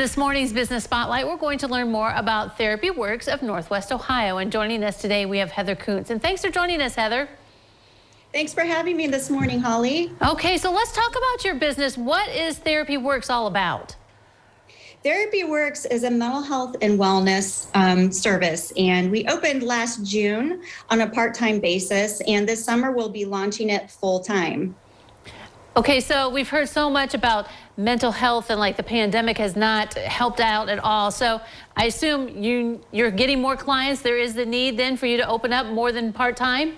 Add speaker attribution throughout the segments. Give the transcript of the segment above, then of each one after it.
Speaker 1: this morning's Business Spotlight, we're going to learn more about Therapy Works of Northwest Ohio. And joining us today, we have Heather Kuntz. And thanks for joining us, Heather.
Speaker 2: Thanks for having me this morning, Holly.
Speaker 1: Okay, so let's talk about your business. What is Therapy Works all about?
Speaker 2: Therapy Works is a mental health and wellness service, and we opened last June on a part-time basis, and this summer we'll be launching it full-time.
Speaker 1: Okay, so we've heard so much about mental health, and like the pandemic has not helped out at all. So I assume you're getting more clients. There is the need then for you to open up more than part-time?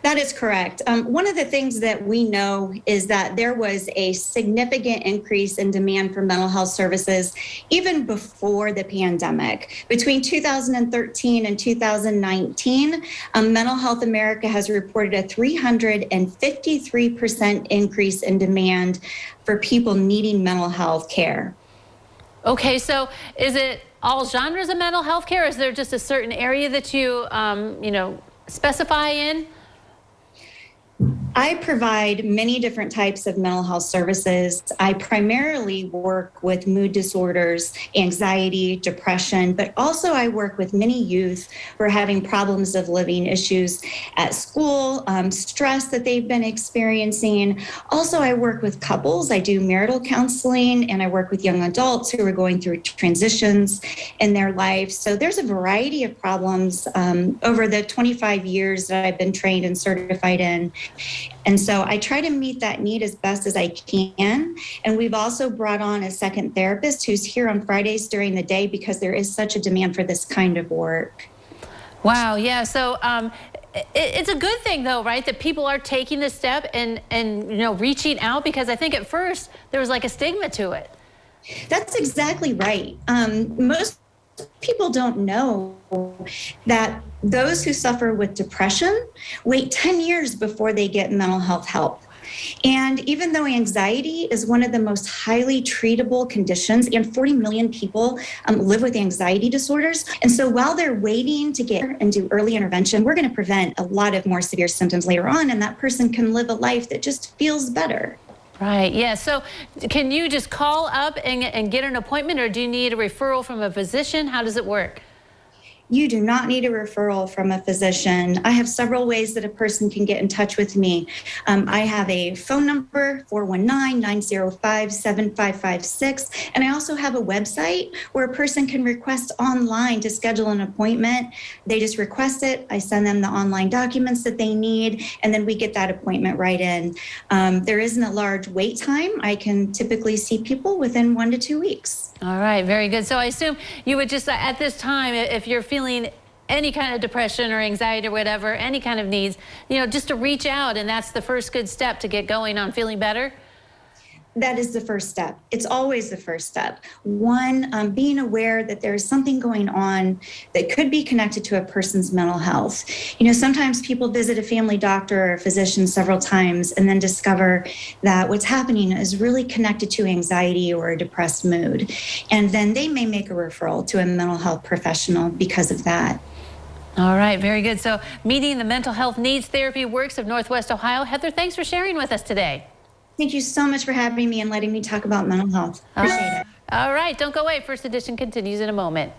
Speaker 2: That is correct. One of the things that we know is that there was a significant increase in demand for mental health services even before the pandemic. Between 2013 and 2019, Mental Health America has reported a 353% increase in demand for people needing mental health care.
Speaker 1: Okay, so is it all genres of mental health care? Is there just a certain area that you, specify in?
Speaker 2: I provide many different types of mental health services. I primarily work with mood disorders, anxiety, depression, but also I work with many youth who are having problems of living, issues at school, stress that they've been experiencing. Also, I work with couples. I do marital counseling, and I work with young adults who are going through transitions in their life. So there's a variety of problems over the 25 years that I've been trained and certified in. And so I try to meet that need as best as I can. And we've also brought on a second therapist who's here on Fridays during the day because there is such a demand for this kind of work.
Speaker 1: Wow, yeah. So it's a good thing, though, right, that people are taking the step and reaching out, because I think at first there was like a stigma to it.
Speaker 2: That's exactly right. Most people don't know that those who suffer with depression wait 10 years before they get mental health help. And even though anxiety is one of the most highly treatable conditions, and 40 million people live with anxiety disorders. And so while they're waiting to get and do early intervention, we're going to prevent a lot of more severe symptoms later on, and that person can live a life that just feels better.
Speaker 1: Right, yeah. So can you just call up and get an appointment, or do you need a referral from a physician? How does it work?
Speaker 2: You do not need a referral from a physician. I have several ways that a person can get in touch with me. I have a phone number, 419-905-7556. And I also have a website where a person can request online to schedule an appointment. They just request it. I send them the online documents that they need, and then we get that appointment right in. There isn't a large wait time. I can typically see people within 1 to 2 weeks.
Speaker 1: All right, very good. So I assume you would just, at this time, if you're feeling any kind of depression or anxiety or whatever, any kind of needs, just to reach out, and that's the first good step to get going on feeling better?
Speaker 2: That is the first step. It's always the first step. One, being aware that there's something going on that could be connected to a person's mental health. Sometimes people visit a family doctor or a physician several times and then discover that what's happening is really connected to anxiety or a depressed mood. And then they may make a referral to a mental health professional because of that.
Speaker 1: All right, very good. So meeting the mental health needs, Therapy Works of Northwest Ohio. Heather, thanks for sharing with us today.
Speaker 2: Thank you so much for having me and letting me talk about mental health. Appreciate it.
Speaker 1: All right, don't go away. First Edition continues in a moment.